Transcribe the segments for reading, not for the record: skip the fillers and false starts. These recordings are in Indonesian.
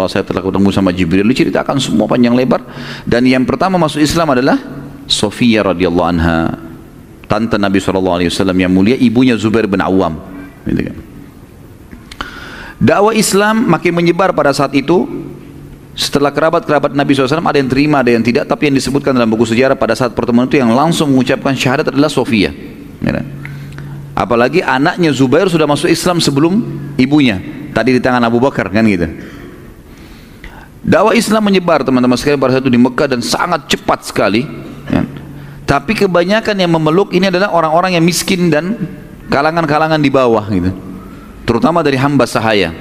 saya telah ketemu sama Jibril, diceritakan semua panjang lebar. Dan yang pertama masuk Islam adalah Sofia radhiyallahu anha, tante Nabi SAW yang mulia, ibunya Zubair bin Awam, gitu kan. Dakwah Islam makin menyebar pada saat itu. Setelah kerabat-kerabat Nabi SAW ada yang terima, ada yang tidak. Tapi yang disebutkan dalam buku sejarah pada saat pertemuan itu yang langsung mengucapkan syahadat adalah Sofia, gitu. Apalagi anaknya Zubair sudah masuk Islam sebelum ibunya, tadi di tangan Abu Bakar, kan gitu. Dakwah Islam menyebar teman-teman sekalian pada saat itu di Mekah dan sangat cepat sekali, kan. Tapi kebanyakan yang memeluk ini adalah orang-orang yang miskin dan kalangan-kalangan di bawah, gitu, terutama dari hamba sahaya.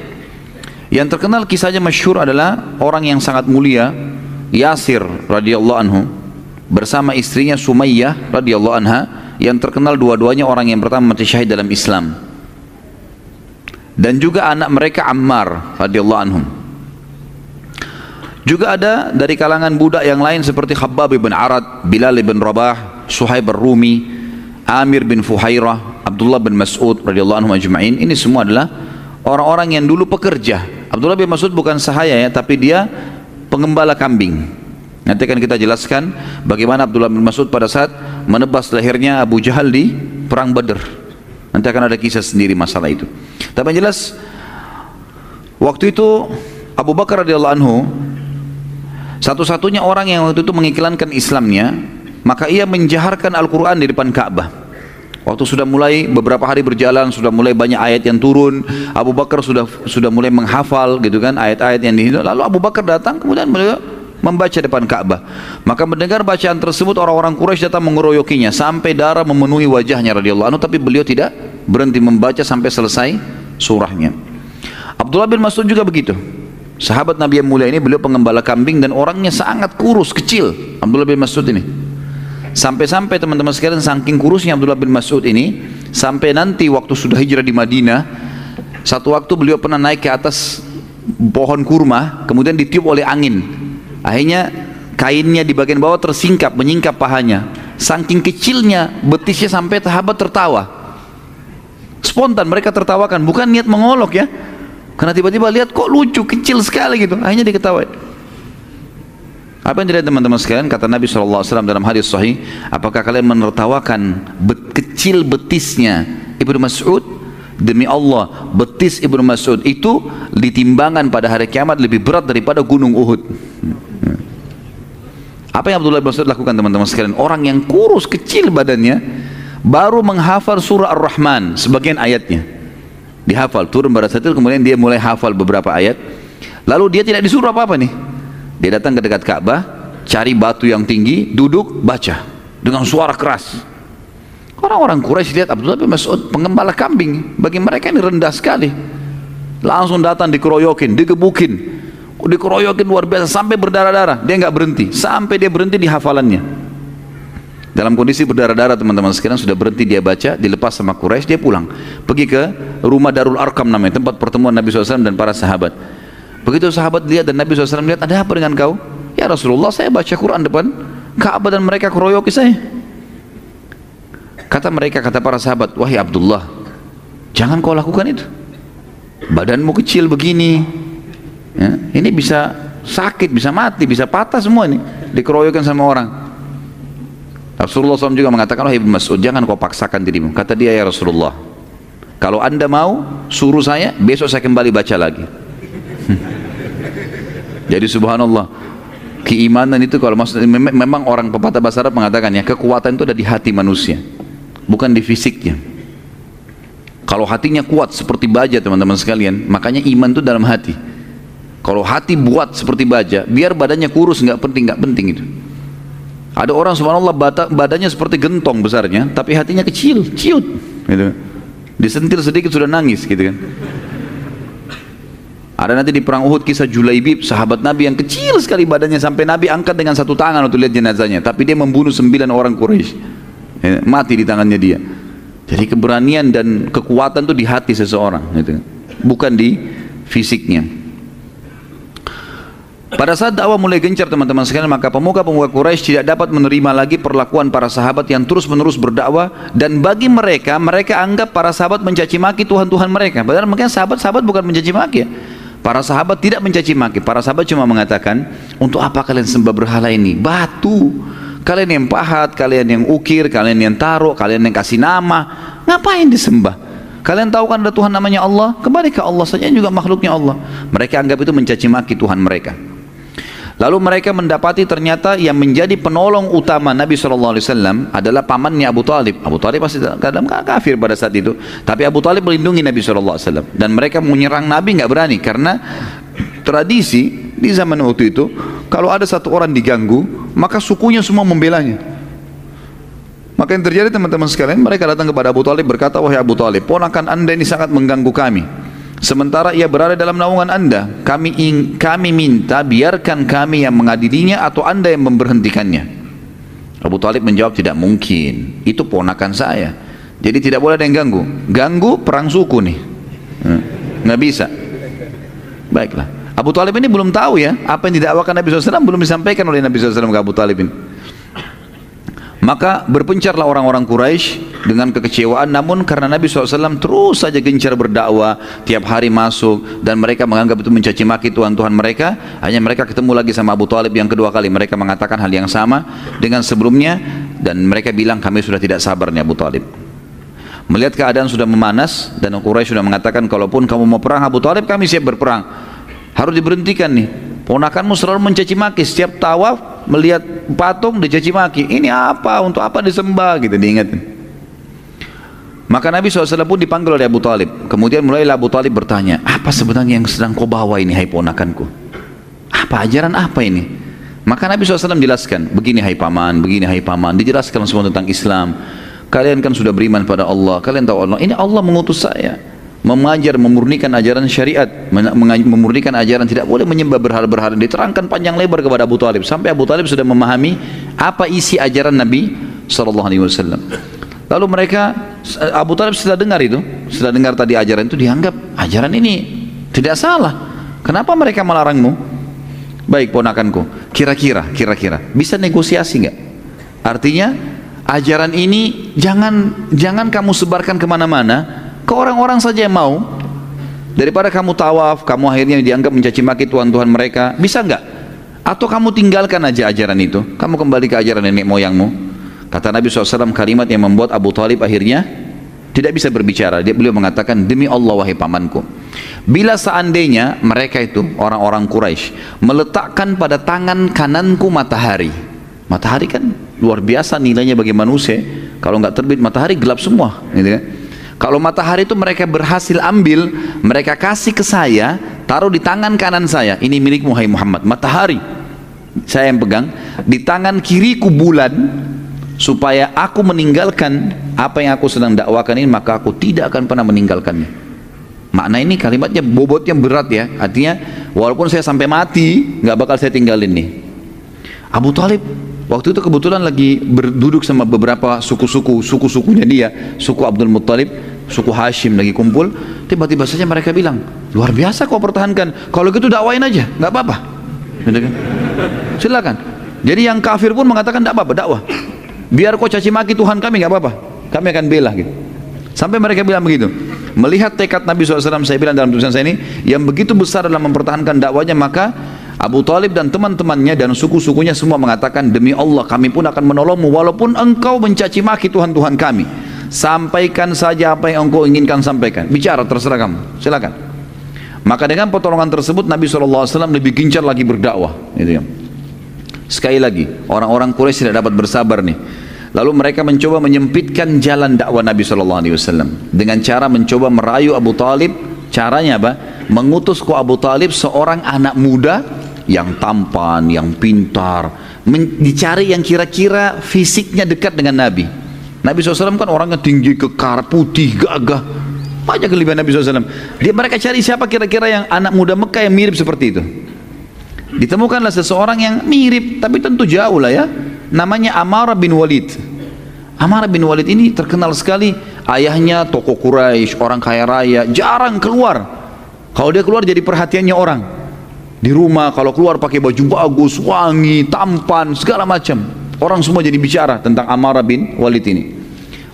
Yang terkenal kisahnya masyhur adalah orang yang sangat mulia, Yasir radhiyallahu anhu bersama istrinya Sumayyah radhiyallahu anha, yang terkenal dua-duanya orang yang pertama mati syahid dalam Islam. Dan juga anak mereka Ammar radhiyallahu anhum. Juga ada dari kalangan budak yang lain seperti Khabbab bin Arad, Bilal bin Rabah, Suhaib ar-Rumi, Amir bin Fuhairah, Abdullah bin Mas'ud radhiyallahu anhum ajma'in. Ini semua adalah orang-orang yang dulu pekerja. Abdullah bin Mas'ud bukan sahaya ya, tapi dia pengembala kambing. Nanti akan kita jelaskan bagaimana Abdullah bin Mas'ud pada saat menebas lehernya Abu Jahal di perang Badr. Nanti akan ada kisah sendiri masalah itu. Tapi yang jelas waktu itu Abu Bakar radhiyallahu anhu satu-satunya orang yang waktu itu mengiklankan Islamnya, maka ia menjaharkan Al-Quran di depan Ka'bah. Waktu sudah mulai beberapa hari berjalan, sudah mulai banyak ayat yang turun, Abu Bakar sudah mulai menghafal, gitu kan, ayat-ayat yang di situ. Lalu Abu Bakar datang, kemudian beliau membaca depan Ka'bah. Maka mendengar bacaan tersebut, orang-orang Quraisy datang mengeroyokinya sampai darah memenuhi wajahnya radhiyallahu anhu, tapi beliau tidak berhenti membaca sampai selesai surahnya. Abdullah bin Mas'ud juga begitu. Sahabat Nabi yang mulia ini, beliau pengembala kambing dan orangnya sangat kurus, kecil, Abdullah bin Mas'ud ini. Sampai-sampai teman-teman sekalian, saking kurusnya Abdullah bin Mas'ud ini, sampai nanti waktu sudah hijrah di Madinah, satu waktu beliau pernah naik ke atas pohon kurma, kemudian ditiup oleh angin. Akhirnya kainnya di bagian bawah tersingkap, menyingkap pahanya. Saking kecilnya betisnya sampai sahabat tertawa. Spontan mereka tertawakan, bukan niat mengolok ya, karena tiba-tiba lihat kok lucu, kecil sekali gitu. Akhirnya diketawain. Apa yang terjadi teman-teman sekalian? Kata Nabi SAW dalam hadis sahih, apakah kalian menertawakan kecil betisnya Ibnu Mas'ud? Demi Allah, betis Ibnu Mas'ud itu ditimbangan pada hari kiamat lebih berat daripada gunung Uhud. Apa yang Abdullah bin Mas'ud lakukan teman-teman sekalian? Orang yang kurus kecil badannya baru menghafal surah Ar-Rahman sebagian ayatnya, dihafal, turun pada saat itu, kemudian dia mulai hafal beberapa ayat. Lalu dia tidak disuruh apa-apa nih. Dia datang ke dekat Ka'bah, cari batu yang tinggi, duduk, baca dengan suara keras. Orang-orang Quraisy lihat Abdullah bin Mas'ud pengembala kambing, bagi mereka ini rendah sekali. Langsung datang dikeroyokin, digebukin, dikeroyokin luar biasa sampai berdarah-darah. Dia nggak berhenti, sampai dia berhenti di hafalannya. Dalam kondisi berdarah-darah teman-teman sekalian, sudah berhenti dia baca, dilepas sama Quraisy, dia pulang, pergi ke rumah Darul Arkam namanya, tempat pertemuan Nabi SAW dan para sahabat. Begitu sahabat lihat dan Nabi SAW lihat, ada apa dengan kau? Ya Rasulullah, saya baca Quran depan Ka'bah dan mereka keroyoki saya. Kata mereka, kata para sahabat, wahai Abdullah, jangan kau lakukan itu. Badanmu kecil begini, ya, ini bisa sakit, bisa mati, bisa patah semua ini, dikeroyokin sama orang. Rasulullah SAW juga mengatakan, wahai Ibnu Mas'ud, jangan kau paksakan dirimu. Kata dia, ya Rasulullah, kalau anda mau suruh saya, besok saya kembali baca lagi. Jadi subhanallah, keimanan itu kalau maksudnya memang orang pepatah bahasa Arab mengatakan ya, kekuatan itu ada di hati manusia, bukan di fisiknya. Kalau hatinya kuat seperti baja teman-teman sekalian, makanya iman itu dalam hati. Kalau hati buat seperti baja, biar badannya kurus nggak penting itu. Ada orang subhanallah badannya seperti gentong besarnya, tapi hatinya kecil, ciut, gitu. Disentil sedikit sudah nangis, gitu kan. Ada nanti di perang Uhud kisah Julaibib, sahabat Nabi yang kecil sekali badannya, sampai Nabi angkat dengan satu tangan untuk lihat jenazahnya, tapi dia membunuh 9 orang Quraisy, ya, mati di tangannya dia. Jadi keberanian dan kekuatan itu di hati seseorang, gitu, bukan di fisiknya. Pada saat dakwah mulai gencar teman-teman sekalian, maka pemuka-pemuka Quraisy tidak dapat menerima lagi perlakuan para sahabat yang terus-menerus berdakwah, dan bagi mereka, mereka anggap para sahabat mencaci maki Tuhan-Tuhan mereka. Padahal mungkin sahabat-sahabat bukan mencaci maki ya. Para sahabat tidak mencaci maki. Para sahabat cuma mengatakan, untuk apa kalian sembah berhala ini? Batu. Kalian yang pahat, kalian yang ukir, kalian yang taruh, kalian yang kasih nama. Ngapain disembah? Kalian tahu kan ada Tuhan namanya Allah? Kembali ke Allah saja, juga makhluknya Allah. Mereka anggap itu mencaci maki Tuhan mereka. Lalu mereka mendapati ternyata yang menjadi penolong utama Nabi SAW adalah pamannya Abu Talib. Abu Talib pasti kadang kafir pada saat itu, tapi Abu Talib melindungi Nabi SAW. Dan mereka menyerang Nabi nggak berani, karena tradisi di zaman waktu itu, kalau ada satu orang diganggu, maka sukunya semua membelanya. Maka yang terjadi teman-teman sekalian, mereka datang kepada Abu Talib berkata, wahai Abu Talib, ponakan anda ini sangat mengganggu kami. Sementara ia berada dalam naungan anda, kami minta biarkan kami yang mengadilinya atau anda yang memberhentikannya. Abu Talib menjawab, tidak mungkin, itu ponakan saya, jadi tidak boleh ada yang ganggu. Ganggu perang suku nih, nggak bisa. Baiklah, Abu Talib ini belum tahu ya, apa yang didakwakan Nabi SAW belum disampaikan oleh Nabi SAW ke Abu Talib ini. Maka berpencarlah orang-orang Quraisy dengan kekecewaan, namun karena Nabi SAW terus saja gencar berdakwah, tiap hari masuk, dan mereka menganggap itu mencaci maki Tuhan-Tuhan mereka, hanya mereka ketemu lagi sama Abu Talib yang kedua kali, mereka mengatakan hal yang sama dengan sebelumnya, dan mereka bilang, kami sudah tidak sabar nih Abu Talib. Melihat keadaan sudah memanas, dan Quraisy sudah mengatakan, kalaupun kamu mau perang Abu Talib, kami siap berperang. Harus diberhentikan nih, ponakanmu selalu mencaci maki, setiap tawaf melihat patung dicaci maki, ini apa, untuk apa disembah, gitu diingatin. Maka Nabi SAW pun dipanggil oleh Abu Talib. Kemudian mulailah Abu Talib bertanya, apa sebenarnya yang sedang kau bawa ini, hai ponakanku? Apa ajaran apa ini? Maka Nabi SAW jelaskan, begini hai paman, begini hai paman, dijelaskan semua tentang Islam. Kalian kan sudah beriman pada Allah, kalian tahu Allah, ini Allah mengutus saya mengajar, memurnikan ajaran syariat, memurnikan ajaran tidak boleh menyembah berhala-berhala. Diterangkan panjang lebar kepada Abu Talib, sampai Abu Talib sudah memahami apa isi ajaran Nabi SAW. Lalu mereka, Abu Talib setelah dengar itu, setelah dengar tadi ajaran itu, dianggap ajaran ini tidak salah, kenapa mereka melarangmu? Baik ponakanku, kira-kira bisa negosiasi nggak? Artinya ajaran ini jangan kamu sebarkan kemana-mana, ke orang-orang saja yang mau, daripada kamu tawaf, kamu akhirnya dianggap mencaci maki Tuhan-Tuhan mereka, bisa enggak? Atau kamu tinggalkan aja ajaran itu, kamu kembali ke ajaran nenek moyangmu. Kata Nabi SAW kalimat yang membuat Abu Talib akhirnya tidak bisa berbicara. Beliau mengatakan, demi Allah wahai pamanku, bila seandainya mereka itu orang-orang Quraisy meletakkan pada tangan kananku matahari, matahari kan luar biasa nilainya bagi manusia, kalau nggak terbit matahari gelap semua, gitu kan? Kalau matahari itu mereka berhasil ambil, mereka kasih ke saya, taruh di tangan kanan saya, ini milikmu hai Muhammad, matahari saya yang pegang, di tangan kiriku bulan, supaya aku meninggalkan apa yang aku sedang dakwakan ini, maka aku tidak akan pernah meninggalkannya. Makna ini kalimatnya bobotnya berat ya, artinya walaupun saya sampai mati nggak bakal saya tinggalin nih. Abu Talib waktu itu kebetulan lagi berduduk sama beberapa suku-sukunya dia, suku Abdul Muttalib, suku Hashim lagi kumpul. Tiba-tiba saja mereka bilang, luar biasa kau pertahankan, kalau gitu dakwain aja, nggak apa-apa, gitu kan? Silakan. Jadi yang kafir pun mengatakan tidak apa-apa, dakwah, biar kau caci maki Tuhan kami nggak apa-apa, kami akan bela gitu. Sampai mereka bilang begitu. Melihat tekad Nabi SAW, saya bilang dalam tulisan saya ini, yang begitu besar dalam mempertahankan dakwanya, maka Abu Talib dan teman-temannya dan suku-sukunya semua mengatakan, demi Allah kami pun akan menolongmu walaupun engkau mencaci maki Tuhan-Tuhan kami. Sampaikan saja apa yang engkau inginkan sampaikan, bicara terserah kamu, silakan. Maka dengan pertolongan tersebut Nabi SAW lebih gencar lagi berdakwah, gitu ya. Sekali lagi orang-orang Quraisy tidak dapat bersabar nih. Lalu mereka mencoba menyempitkan jalan dakwah Nabi SAW dengan cara mencoba merayu Abu Talib. Caranya apa? Mengutus ke Abu Talib seorang anak muda yang tampan, yang pintar, dicari yang kira-kira fisiknya dekat dengan Nabi. Nabi SAW kan orangnya tinggi, kekar, putih, gagah, banyak kelebihan Nabi SAW. Mereka cari siapa kira-kira yang anak muda Mekah yang mirip seperti itu. Ditemukanlah seseorang yang mirip, tapi tentu jauh lah ya. Namanya Amarah bin Walid. Amarah bin Walid ini terkenal sekali, ayahnya tokoh Quraisy, orang kaya raya, jarang keluar. Kalau dia keluar jadi perhatiannya orang. Di rumah kalau keluar pakai baju bagus, wangi, tampan, segala macam. Orang semua jadi bicara tentang Amarah bin Walid ini.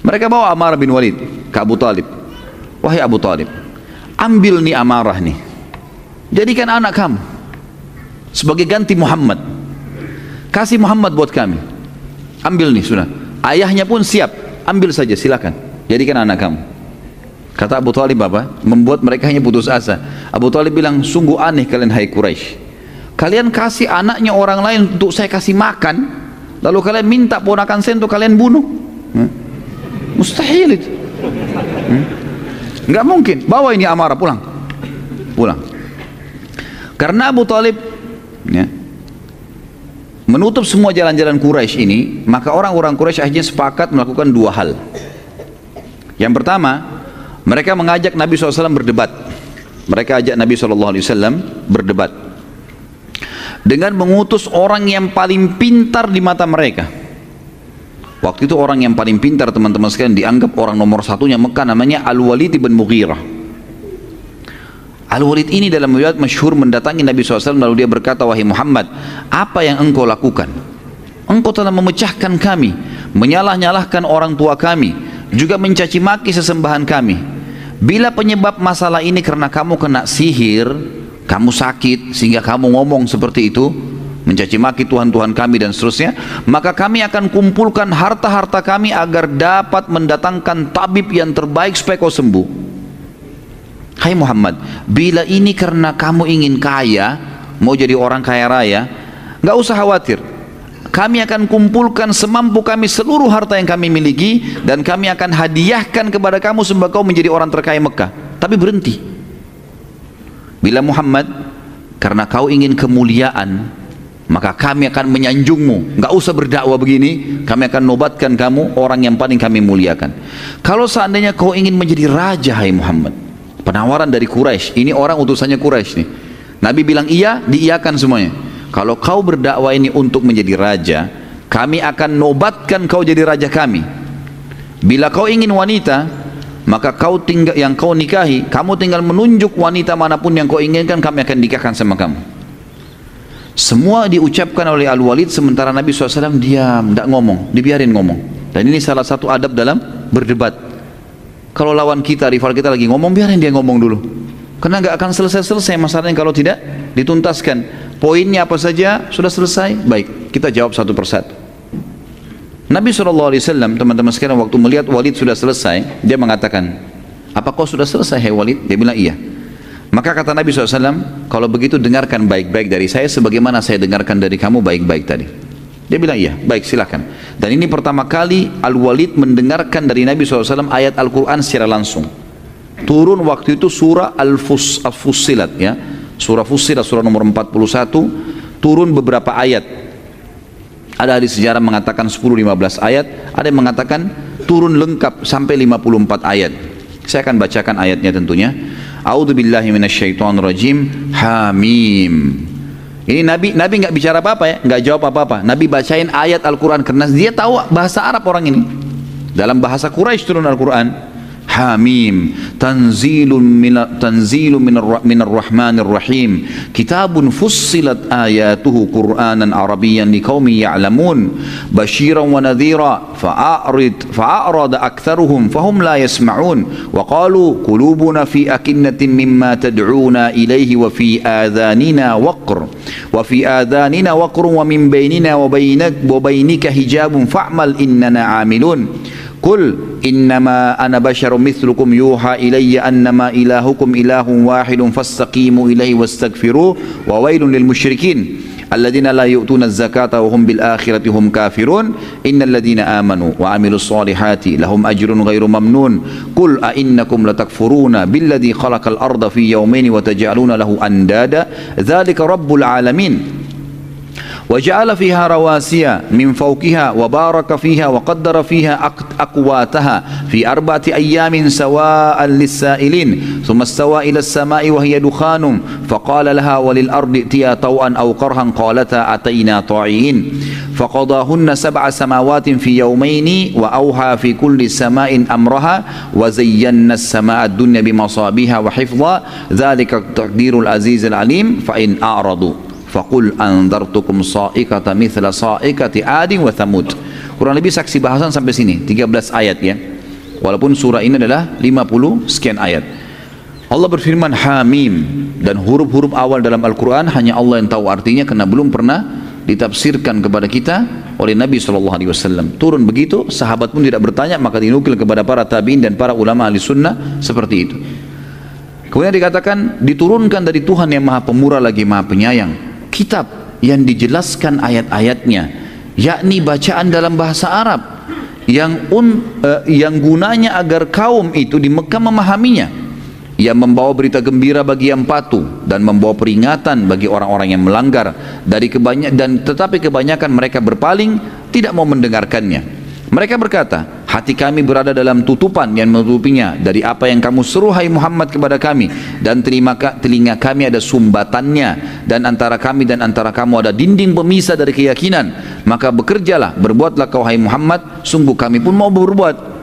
Mereka bawa Amarah bin Walid ke Abu Talib. Wahai Abu Talib, ambil nih Amarah nih. jadikan anak kamu sebagai ganti Muhammad. Kasih Muhammad buat kami. Ambil nih sudah. Ayahnya pun siap, ambil saja silakan. Jadikan anak kamu. Kata Abu Talib apa? Membuat mereka hanya putus asa. Abu Talib bilang, sungguh aneh kalian hai Quraisy. Kalian kasih anaknya orang lain untuk saya kasih makan, lalu kalian minta ponakan saya untuk kalian bunuh. Mustahil itu. Enggak mungkin. Bawa ini amarah, pulang. Pulang. Karena Abu Talib ya, menutup semua jalan-jalan Quraisy ini, maka orang-orang Quraisy akhirnya sepakat melakukan dua hal. Yang pertama, mereka mengajak Nabi SAW berdebat. Mereka ajak Nabi SAW berdebat dengan mengutus orang yang paling pintar di mata mereka. Waktu itu orang yang paling pintar, teman-teman sekalian, dianggap orang nomor satunya Mekah, namanya Al-Walid bin Mughirah. Al-Walid ini dalam riwayat masyhur mendatangi Nabi SAW, lalu dia berkata, wahai Muhammad, apa yang engkau lakukan? Engkau telah memecahkan kami, menyalah-nyalahkan orang tua kami, juga mencaci maki sesembahan kami. Bila penyebab masalah ini karena kamu kena sihir, kamu sakit sehingga kamu ngomong seperti itu, mencaci maki Tuhan-Tuhan kami dan seterusnya, maka kami akan kumpulkan harta-harta kami agar dapat mendatangkan tabib yang terbaik supaya kau sembuh. Hai Muhammad, bila ini karena kamu ingin kaya, mau jadi orang kaya raya, nggak usah khawatir. Kami akan kumpulkan semampu kami seluruh harta yang kami miliki, dan kami akan hadiahkan kepada kamu sehingga kau menjadi orang terkaya Mekah. Tapi berhenti. Bila Muhammad, karena kau ingin kemuliaan, maka kami akan menyanjungmu. Nggak usah berdakwah begini, kami akan nobatkan kamu orang yang paling kami muliakan. Kalau seandainya kau ingin menjadi raja, hai Muhammad, penawaran dari Quraisy, ini orang utusannya Quraisy nih. Nabi bilang iya, diiyakan semuanya. Kalau kau berdakwah ini untuk menjadi raja, kami akan nobatkan kau jadi raja kami. Bila kau ingin wanita, maka kau tinggal, yang kau nikahi, kamu tinggal menunjuk wanita manapun yang kau inginkan, kami akan nikahkan sama kamu. Semua diucapkan oleh Al-Walid, sementara Nabi SAW diam, tidak ngomong, dibiarin ngomong. Dan ini salah satu adab dalam berdebat. Kalau lawan kita, rival kita lagi ngomong, biarin dia ngomong dulu. Karena nggak akan selesai-selesai masalahnya kalau tidak dituntaskan. Poinnya apa saja sudah selesai, baik, kita jawab satu persatu. Nabi SAW, teman-teman sekalian, waktu melihat Walid sudah selesai, dia mengatakan, apa kau sudah selesai, hai Walid? Dia bilang iya. Maka kata Nabi SAW, kalau begitu dengarkan baik-baik dari saya sebagaimana saya dengarkan dari kamu baik-baik tadi. Dia bilang iya, baik, silakan. Dan ini pertama kali Al-Walid mendengarkan dari Nabi SAW ayat Al-Quran secara langsung. Turun waktu itu surah Al-Fussilat, ya, surah Fussilat, surah nomor 41, turun beberapa ayat. Ada di sejarah mengatakan 10-15 ayat, ada yang mengatakan turun lengkap sampai 54 ayat. Saya akan bacakan ayatnya tentunya. A'udzubillahi minasyaitonirrajim. Hamim. Ini Nabi nggak bicara apa-apa ya, nggak jawab apa-apa. Nabi bacain ayat Al-Quran karena dia tahu bahasa Arab orang ini. Dalam bahasa Quraisy turun Al-Quran. Hamim, tanzilun minar rahmanir rahim, kitabun fussilat ayatuhu qur'anan arabiyyan liqaumin ya'lamun, basyiran wa nadhira, fa'arada aktsaruhum fahum la yasma'un, wa qalu qulubuna fi akinnatin mimma tad'una ilayhi wa fi adhanina waqr wa min bainina wa bainika hijabun fa'mal innana 'amilun. Qul innama ana basyarum mithlukum yuha ilayya annama ilahukum ilahun wahidun fastaqimu ilaihi wastaghfiruh wa wailun lil musyrikin alladzina la yu'tuna az-zakata wa hum bil akhirati hum kafirun innal ladzina amanu wa amilus solihati lahum ajrun ghairu mamnun qul a innakum latakfuruna billadzi khalaqal arda fi yawmayn wa taj'aluna lahu andada dzalika rabbul alamin. وجعل فيها رواسي من فوقها وبارك فيها وقدر فيها أقواتها في 4 أيام سواء للسائلين ثم استوى إلى السماء وهي دخان فقال لها وللأرض ائتيا طوعا أو كرها قالتا أتينا طاعين فقضاهن 7 سماوات في يومين وأوحى في كل سماء أمرها وزينا السماء الدنيا بمصابيها وحفظا ذلك تقدير العزيز العليم فإن أعرضوا faqul anzartukum sa'iqata mithla sa'iqati 'adin wa thamud. Kurang lebih saksi bahasan sampai sini 13 ayat ya. Walaupun surah ini adalah 50 sekian ayat. Allah berfirman Hamim, dan huruf-huruf awal dalam Al-Quran hanya Allah yang tahu artinya karena belum pernah ditafsirkan kepada kita oleh Nabi SAW. Turun begitu, sahabat pun tidak bertanya, maka dinukil kepada para tabi'in dan para ulama ahli sunnah seperti itu. Kemudian dikatakan diturunkan dari Tuhan yang maha pemurah lagi maha penyayang kitab yang dijelaskan ayat-ayatnya, yakni bacaan dalam bahasa Arab yang gunanya agar kaum itu di Mekah memahaminya, yang membawa berita gembira bagi yang patuh dan membawa peringatan bagi orang-orang yang melanggar tetapi kebanyakan mereka berpaling, tidak mau mendengarkannya. Mereka berkata, hati kami berada dalam tutupan yang menutupinya dari apa yang kamu seru hai Muhammad kepada kami, dan telinga kami ada sumbatannya, dan antara kami dan antara kamu ada dinding pemisah dari keyakinan. Maka bekerjalah, berbuatlah kau hai Muhammad, sungguh kami pun mau berbuat.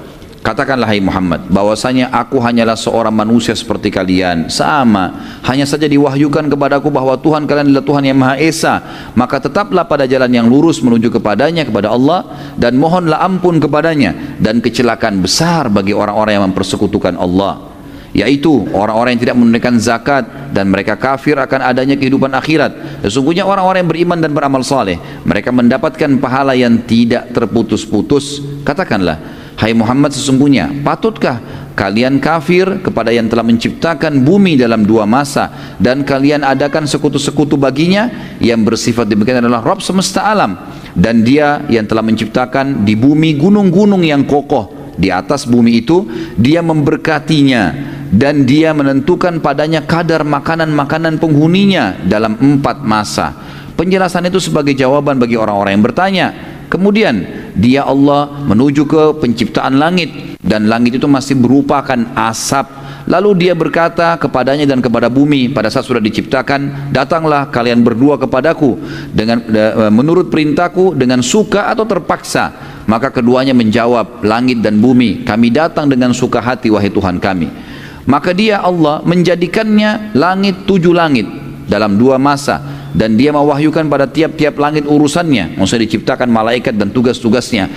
Katakanlah hai Muhammad, bahwasanya aku hanyalah seorang manusia seperti kalian, sama, hanya saja diwahyukan kepadaku bahwa Tuhan kalian adalah Tuhan yang Maha Esa. Maka tetaplah pada jalan yang lurus menuju kepadanya, kepada Allah, dan mohonlah ampun kepadanya. Dan kecelakaan besar bagi orang-orang yang mempersekutukan Allah, yaitu orang-orang yang tidak menunaikan zakat dan mereka kafir akan adanya kehidupan akhirat. Sesungguhnya orang-orang yang beriman dan beramal saleh, mereka mendapatkan pahala yang tidak terputus-putus. Katakanlah, hai Muhammad, sesungguhnya patutkah kalian kafir kepada yang telah menciptakan bumi dalam 2 masa dan kalian adakan sekutu-sekutu baginya? Yang bersifat demikian adalah Rabb semesta alam, dan dia yang telah menciptakan di bumi gunung-gunung yang kokoh di atas bumi itu, dia memberkatinya dan dia menentukan padanya kadar makanan-makanan penghuninya dalam 4 masa. Penjelasan itu sebagai jawaban bagi orang-orang yang bertanya. Kemudian dia Allah menuju ke penciptaan langit, dan langit itu masih merupakan asap. Lalu dia berkata kepadanya dan kepada bumi pada saat sudah diciptakan, datanglah kalian berdua kepadaku dengan menurut perintahku dengan suka atau terpaksa. Maka keduanya menjawab, langit dan bumi, kami datang dengan suka hati wahai Tuhan kami. Maka dia Allah menjadikannya langit 7 langit dalam 2 masa, dan dia mewahyukan pada tiap-tiap langit urusannya, maksudnya diciptakan malaikat dan tugas-tugasnya.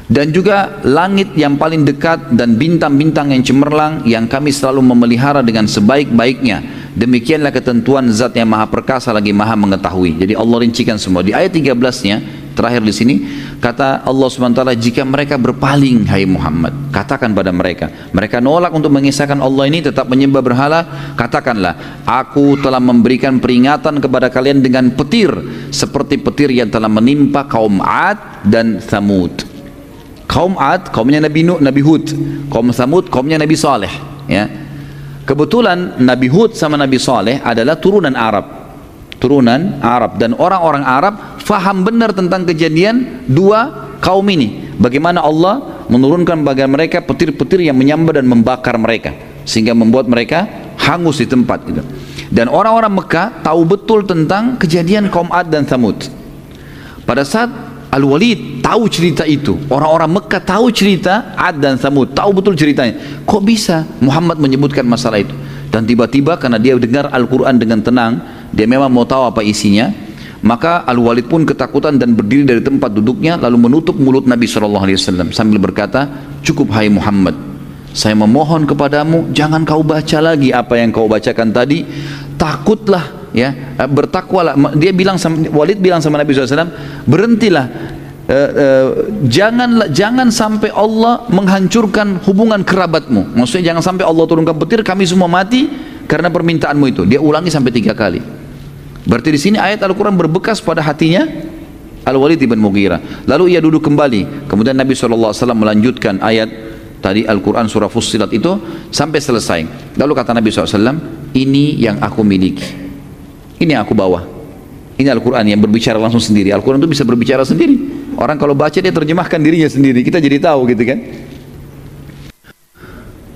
Dan juga langit yang paling dekat dan bintang-bintang yang cemerlang yang kami selalu memelihara dengan sebaik-baiknya. Demikianlah ketentuan zat yang maha perkasa lagi maha mengetahui. Jadi Allah rincikan semua. Di ayat 13-nya terakhir di sini kata Allah SWT, jika mereka berpaling hai Muhammad, katakan pada mereka, mereka nolak untuk mengisahkan Allah ini, tetap menyembah berhala, katakanlah, aku telah memberikan peringatan kepada kalian dengan petir seperti petir yang telah menimpa kaum Ad dan Thamud. Kaum Ad kaumnya Nabi Nuh, Nabi Hud. Kaum Thamud kaumnya Nabi Saleh, ya. Kebetulan Nabi Hud sama Nabi Saleh adalah turunan Arab, dan orang-orang Arab faham benar tentang kejadian 2 kaum ini, bagaimana Allah menurunkan bagi mereka petir-petir yang menyambar dan membakar mereka sehingga membuat mereka hangus di tempat gitu. Dan orang-orang Mekah tahu betul tentang kejadian kaum Ad dan Thamud. Pada saat Al-Walid tahu cerita itu, orang-orang Mekah tahu cerita Ad dan Thamud, tahu betul ceritanya. Kok bisa Muhammad menyebutkan masalah itu? Dan tiba-tiba karena dia dengar Al-Quran dengan tenang, dia memang mau tahu apa isinya, maka Al-Walid pun ketakutan dan berdiri dari tempat duduknya lalu menutup mulut Nabi SAW sambil berkata, cukup hai Muhammad, saya memohon kepadamu, jangan kau baca lagi apa yang kau bacakan tadi, takutlah, ya, bertakwalah. Dia bilang, Walid bilang sama Nabi SAW, berhentilah, jangan sampai Allah menghancurkan hubungan kerabatmu. Maksudnya jangan sampai Allah turunkan petir, kami semua mati karena permintaanmu itu. Dia ulangi sampai 3 kali. Berarti di sini ayat Al-Quran berbekas pada hatinya Al-Walid bin Mughirah. Lalu ia duduk kembali. Kemudian Nabi SAW melanjutkan ayat tadi Al-Quran surah Fussilat itu sampai selesai. Lalu kata Nabi SAW, ini yang aku miliki, ini yang aku bawa. Ini Al-Quran yang berbicara langsung sendiri. Al-Quran itu bisa berbicara sendiri. Orang kalau baca dia terjemahkan dirinya sendiri. Kita jadi tahu gitu kan.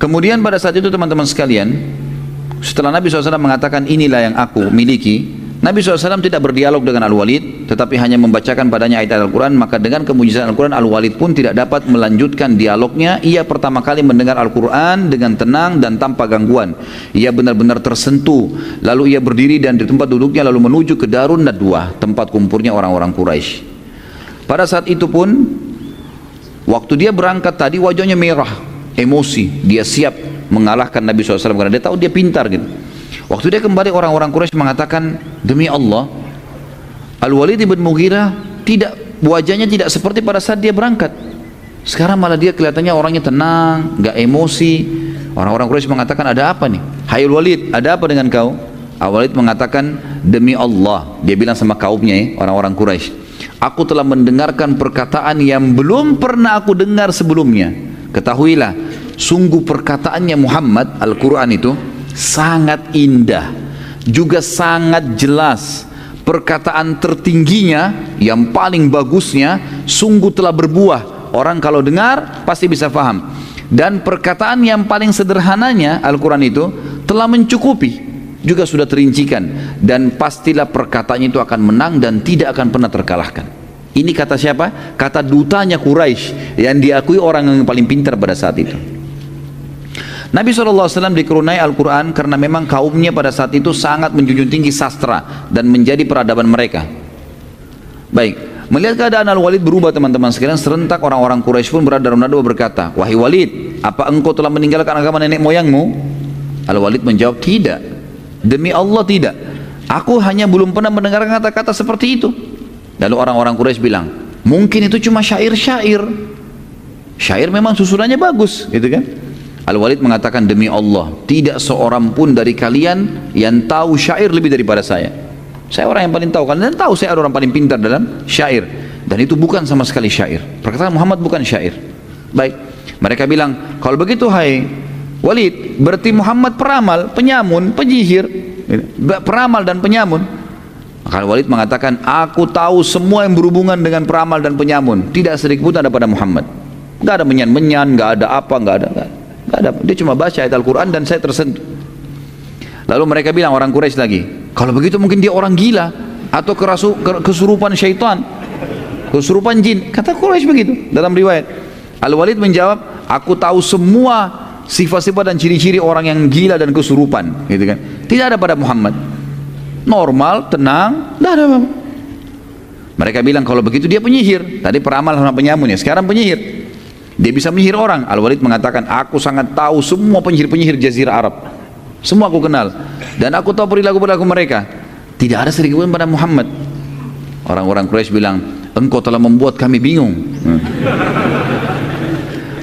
Kemudian pada saat itu teman-teman sekalian, setelah Nabi SAW mengatakan inilah yang aku miliki, Nabi SAW tidak berdialog dengan Al-Walid, tetapi hanya membacakan padanya ayat Al-Quran. Maka dengan kemujizatan Al-Quran, Al-Walid pun tidak dapat melanjutkan dialognya. Ia pertama kali mendengar Al-Quran dengan tenang dan tanpa gangguan. Ia benar-benar tersentuh. Lalu ia berdiri dan di tempat duduknya lalu menuju ke Darun Nadwah, tempat kumpulnya orang-orang Quraisy. Pada saat itu pun, waktu dia berangkat tadi wajahnya merah, emosi, dia siap mengalahkan Nabi SAW karena dia tahu dia pintar gitu. Waktu dia kembali, orang-orang Quraisy mengatakan, demi Allah, Al-Walid bin Mughirah wajahnya tidak seperti pada saat dia berangkat. Sekarang malah dia kelihatannya orangnya tenang, gak emosi. Orang-orang Quraisy mengatakan, ada apa nih? Hai Al-Walid, ada apa dengan kau? Al-Walid mengatakan, demi Allah, dia bilang sama kaumnya orang-orang Quraisy, aku telah mendengarkan perkataan yang belum pernah aku dengar sebelumnya. Ketahuilah, sungguh perkataannya Muhammad, Al-Quran itu sangat indah, juga sangat jelas. Perkataan tertingginya, yang paling bagusnya, sungguh telah berbuah. Orang kalau dengar pasti bisa faham. Dan perkataan yang paling sederhananya, Al-Quran itu telah mencukupi, juga sudah terincikan. Dan pastilah perkataannya itu akan menang dan tidak akan pernah terkalahkan. Ini kata siapa? Kata dutanya Quraisy yang diakui orang yang paling pintar pada saat itu. Nabi SAW dikaruniai Al-Quran karena memang kaumnya pada saat itu sangat menjunjung tinggi sastra dan menjadi peradaban mereka. Baik, melihat keadaan Al-Walid berubah teman-teman sekalian, serentak orang-orang Quraisy pun bernada-nada berkata, wahai Walid, apa engkau telah meninggalkan agama nenek moyangmu? Al-Walid menjawab, tidak, demi Allah tidak, aku hanya belum pernah mendengar kata-kata seperti itu. Lalu orang-orang Quraisy bilang, mungkin itu cuma syair-syair. Syair memang susunannya bagus, gitu kan? Al-Walid mengatakan, demi Allah, tidak seorang pun dari kalian yang tahu syair lebih daripada saya. Saya orang yang paling tahu, kalian tahu saya orang paling pintar dalam syair. Dan itu bukan sama sekali syair. Perkataan Muhammad bukan syair. Baik, mereka bilang, kalau begitu hai Walid, berarti Muhammad peramal, penyamun, penyihir, peramal dan penyamun. Maka Walid mengatakan, aku tahu semua yang berhubungan dengan peramal dan penyamun, tidak sedikit pun ada pada Muhammad. Gak ada menyan-menyan, gak ada apa, gak ada. Dia cuma baca ayat Al-Quran dan saya tersentuh. Lalu mereka bilang, orang Quraisy lagi, kalau begitu mungkin dia orang gila atau kesurupan syaitan, kesurupan jin. Kata Quraisy begitu dalam riwayat. Al-Walid menjawab, aku tahu semua sifat-sifat dan ciri-ciri orang yang gila dan kesurupan, gitu kan. Tidak ada pada Muhammad. Normal, tenang, tidak ada apa-apa. Mereka bilang, kalau begitu dia penyihir. Tadi peramal sama penyamun ya, sekarang penyihir. Dia bisa menyihir orang. Al-Walid mengatakan, aku sangat tahu semua penyihir-penyihir Jazirah Arab. Semua aku kenal. Dan aku tahu perilaku-perilaku mereka. Tidak ada sedikit pun pada Muhammad. Orang-orang Quraisy bilang, engkau telah membuat kami bingung.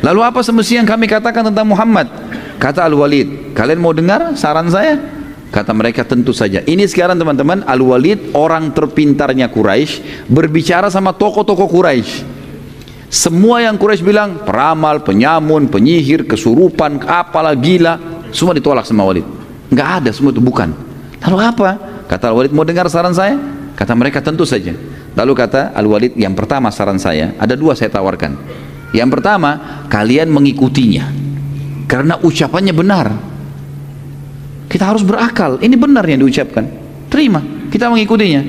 Lalu apa semestinya yang kami katakan tentang Muhammad? Kata Al-Walid, kalian mau dengar saran saya? Kata mereka, tentu saja. Ini sekarang teman-teman, Al-Walid orang terpintarnya Quraisy berbicara sama tokoh-tokoh Quraisy. Semua yang Quraisy bilang, peramal, penyamun, penyihir, kesurupan, apalah, gila, semua ditolak sama Walid. Nggak ada, semua itu bukan. Lalu apa? Kata Al-Walid, mau dengar saran saya? Kata mereka, tentu saja. Lalu kata Al-Walid, yang pertama saran saya, ada dua saya tawarkan. Yang pertama, kalian mengikutinya karena ucapannya benar. Kita harus berakal, ini benar yang diucapkan, terima, kita mengikutinya.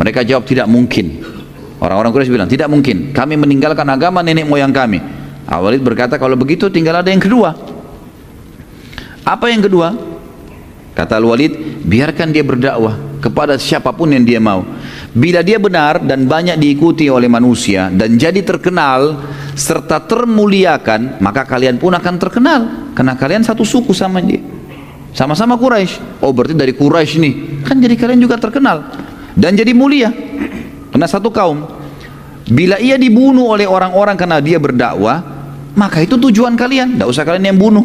Mereka jawab, tidak mungkin. Orang-orang Quraisy bilang, tidak mungkin, kami meninggalkan agama nenek moyang kami. Al-Walid berkata, kalau begitu tinggal ada yang kedua. Apa yang kedua? Kata Al-Walid, biarkan dia berdakwah kepada siapapun yang dia mau. Bila dia benar dan banyak diikuti oleh manusia dan jadi terkenal serta termuliakan, maka kalian pun akan terkenal karena kalian satu suku sama dia, sama-sama Quraisy. Oh, berarti dari Quraisy nih, kan jadi kalian juga terkenal dan jadi mulia karena satu kaum. Bila ia dibunuh oleh orang-orang karena dia berdakwah, maka itu tujuan kalian, tidak usah kalian yang bunuh.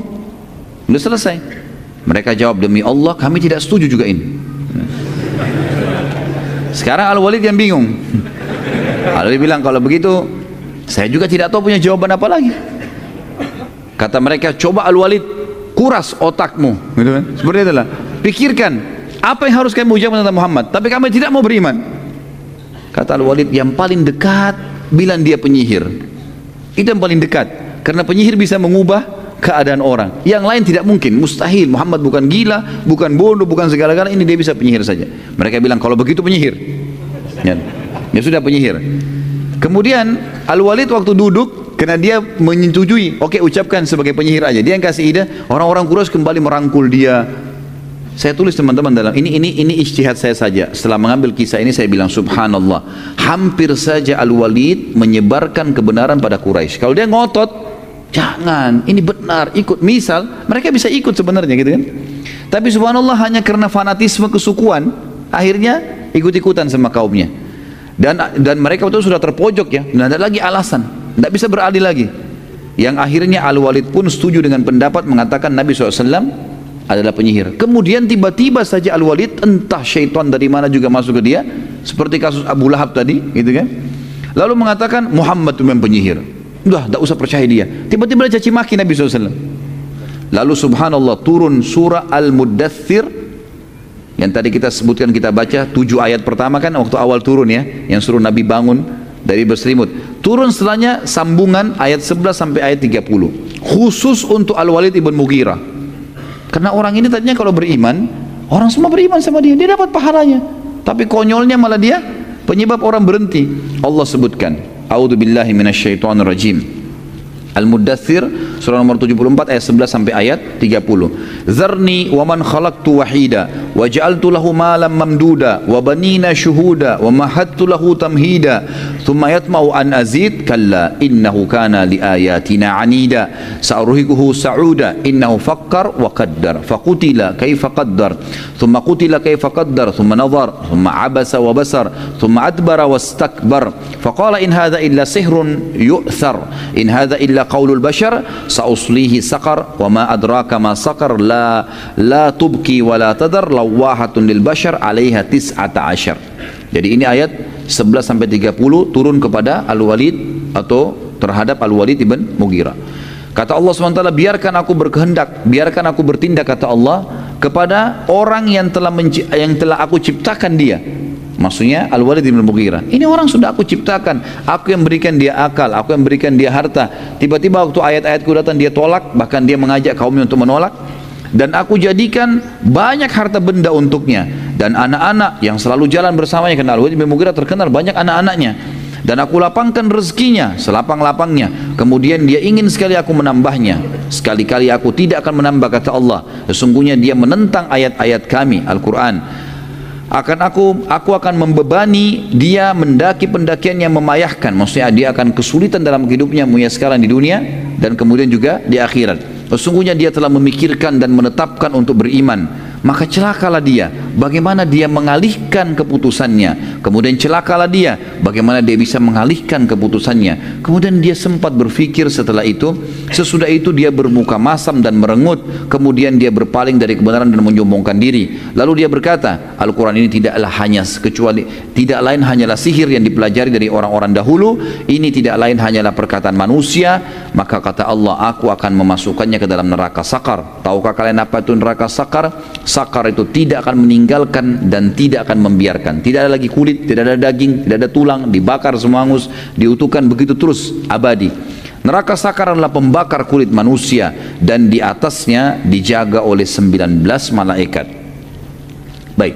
Sudah selesai. Mereka jawab, demi Allah kami tidak setuju juga ini. Sekarang Al-Walid yang bingung. Al-Walid bilang, kalau begitu saya juga tidak tahu punya jawaban apa lagi. Kata mereka, coba Al-Walid kuras otakmu, gitu kan? Seperti itulah. Pikirkan apa yang harus kami ucapkan tentang Muhammad, tapi kami tidak mau beriman. Kata Al-Walid, yang paling dekat bilang dia penyihir. Itu yang paling dekat, karena penyihir bisa mengubah keadaan orang. Yang lain tidak mungkin, mustahil. Muhammad bukan gila, bukan bodoh, bukan segala-galanya, ini dia bisa penyihir saja. Mereka bilang, kalau begitu penyihir. Ya sudah, penyihir. Kemudian Al-Walid waktu duduk, karena dia menyetujui, oke, ucapkan sebagai penyihir aja. Dia yang kasih ide, orang-orang Quraisy kembali merangkul dia. Saya tulis teman-teman dalam ini ijtihad saya saja. Setelah mengambil kisah ini saya bilang, subhanallah, hampir saja Al-Walid menyebarkan kebenaran pada Quraisy. Kalau dia ngotot, Jangan, ini benar, ikut. Misal, mereka bisa ikut sebenarnya gitu kan. Tapi subhanallah hanya karena fanatisme kesukuan, akhirnya ikut-ikutan sama kaumnya. Dan mereka itu sudah terpojok ya, tidak ada lagi alasan, tidak bisa beralih lagi. Yang akhirnya Al-Walid pun setuju dengan pendapat mengatakan Nabi SAW adalah penyihir. Kemudian tiba-tiba saja Al-Walid, entah syaitan dari mana juga masuk ke dia, seperti kasus Abu Lahab tadi, gitu kan. Lalu mengatakan Muhammad itu memang penyihir. Udah, tak usah percaya dia. Tiba-tiba dia caci maki Nabi SAW. Lalu subhanallah turun surah Al-Muddathir yang tadi kita sebutkan, kita baca 7 ayat pertama kan waktu awal turun ya, yang suruh Nabi bangun dari berselimut. Turun setelahnya sambungan ayat 11 sampai ayat 30 khusus untuk Al-Walid ibn Mughirah. Karena orang ini tadinya kalau beriman, orang semua beriman sama dia, dia dapat pahalanya. Tapi konyolnya malah dia penyebab orang berhenti. Allah sebutkan, A'udzubillahi minasyaitonirrajim. Al-Muddathir surah nomor 74 ayat 11 sampai ayat 30. Zarni wa man khalaqtu wahida wa ja'altu lahu malam mamduda wa banina syuhuda wa mahattu lahu tamhida thumma yatma'u an azid kalla innahu kana li ayatina anida sa'ruhikuhu sa'uda innahu fakkar wa qaddar faqutila kaifa qaddar thumma qutila kaifa qaddar thumma nadhar thumma abasa wa basar thumma adbara wastakbar faqala in hadha illa sihrun yu'thar in hadha illa qaulul bashar sa'uslihi saqar wa ma adraka ma saqar la tubki wa la tadar lawahatun lil bashar 'alaiha 19. Jadi ini ayat 11 sampai 30 turun kepada Al-Walid atau terhadap Al-Walid ibn Mughirah. Kata Allah SWT, biarkan aku berkehendak, biarkan aku bertindak, kata Allah, kepada orang yang telah aku ciptakan dia. Maksudnya Al-Walid bin Mughirah. Ini orang sudah aku ciptakan, aku yang berikan dia akal, aku yang berikan dia harta. Tiba-tiba waktu ayat-ayatku datang dia tolak, bahkan dia mengajak kaumnya untuk menolak. Dan aku jadikan banyak harta benda untuknya dan anak-anak yang selalu jalan bersamanya, karena Al-Walid bin Mughirah terkenal banyak anak-anaknya. Dan aku lapangkan rezekinya selapang-lapangnya. Kemudian dia ingin sekali aku menambahnya, sekali-kali aku tidak akan menambah, kata Allah. Sesungguhnya dia menentang ayat-ayat kami Al-Quran. Aku akan membebani dia mendaki pendakian yang memayahkan. Maksudnya dia akan kesulitan dalam hidupnya, mulai sekarang di dunia dan kemudian juga di akhirat. Sesungguhnya dia telah memikirkan dan menetapkan untuk beriman, maka celakalah dia bagaimana dia mengalihkan keputusannya. Kemudian celakalah dia bagaimana dia bisa mengalihkan keputusannya. Kemudian dia sempat berpikir setelah itu, sesudah itu dia bermuka masam dan merengut. Kemudian dia berpaling dari kebenaran dan menyombongkan diri. Lalu dia berkata, Al-Quran ini tidaklah hanya kecuali, tidak lain hanyalah sihir yang dipelajari dari orang-orang dahulu. Ini tidak lain hanyalah perkataan manusia. Maka kata Allah, aku akan memasukkannya ke dalam neraka sakar. Tahukah kalian apa itu neraka sakar? Sakar itu tidak akan meninggalkan dan tidak akan membiarkan. Tidak ada lagi kulit, tidak ada daging, tidak ada tulang, dibakar semua hangus, diutuhkan begitu terus abadi. Neraka sakar adalah pembakar kulit manusia dan di atasnya dijaga oleh 19 malaikat. Baik,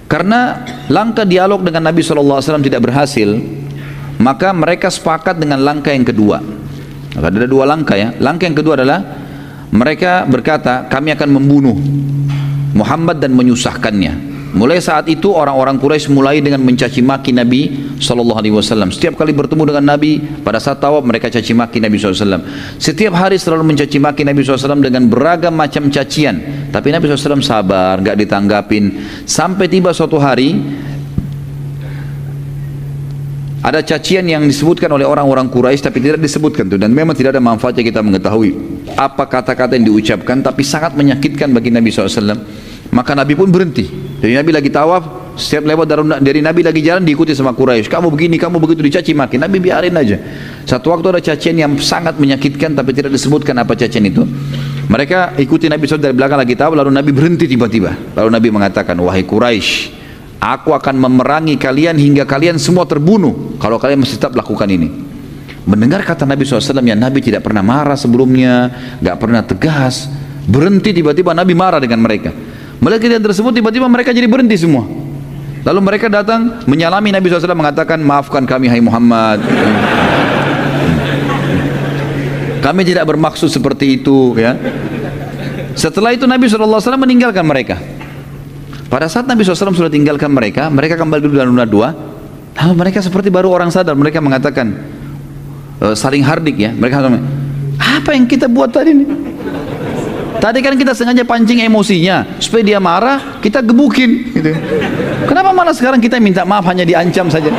karena langkah dialog dengan Nabi SAW tidak berhasil, maka mereka sepakat dengan langkah yang kedua. Ada 2 langkah ya. Langkah yang kedua adalah mereka berkata, kami akan membunuh Muhammad dan menyusahkannya. Mulai saat itu orang-orang Quraisy mulai dengan mencaci maki Nabi SAW. Setiap kali bertemu dengan Nabi pada saat tawaf, mereka caci maki Nabi SAW. Setiap hari selalu mencaci maki Nabi SAW dengan beragam macam cacian. Tapi Nabi SAW sabar, gak ditanggapin. Sampai tiba suatu hari ada cacian yang disebutkan oleh orang-orang Quraisy tapi tidak disebutkan tuh, dan memang tidak ada manfaatnya kita mengetahui apa kata-kata yang diucapkan, tapi sangat menyakitkan bagi Nabi SAW. Maka Nabi pun berhenti. Jadi Nabi lagi tawaf, setiap lewat dari Nabi lagi jalan diikuti sama Quraisy. Kamu begini, kamu begitu, dicaci maki. Nabi biarin aja. Satu waktu ada cacian yang sangat menyakitkan tapi tidak disebutkan apa cacian itu. Mereka ikuti Nabi SAW dari belakang lagi tawaf, lalu Nabi berhenti tiba-tiba. Lalu Nabi mengatakan, wahai Quraisy, aku akan memerangi kalian hingga kalian semua terbunuh kalau kalian masih tetap lakukan ini. Mendengar kata Nabi SAW yang Nabi tidak pernah marah sebelumnya, gak pernah tegas, berhenti tiba-tiba Nabi marah dengan mereka. Melihat kejadian tersebut, tiba-tiba mereka jadi berhenti semua. Lalu mereka datang menyalami Nabi SAW, mengatakan, maafkan kami hai Muhammad, kami tidak bermaksud seperti itu ya. Setelah itu Nabi SAW meninggalkan mereka. Pada saat Nabi SAW sudah tinggalkan mereka, mereka kembali dulu dalam dua. Lalu mereka seperti baru orang sadar. Mereka mengatakan saling hardik ya. Mereka Apa yang kita buat tadi nih? Tadi kan kita sengaja pancing emosinya supaya dia marah, kita gebukin gitu. Kenapa malah sekarang kita minta maaf hanya diancam saja?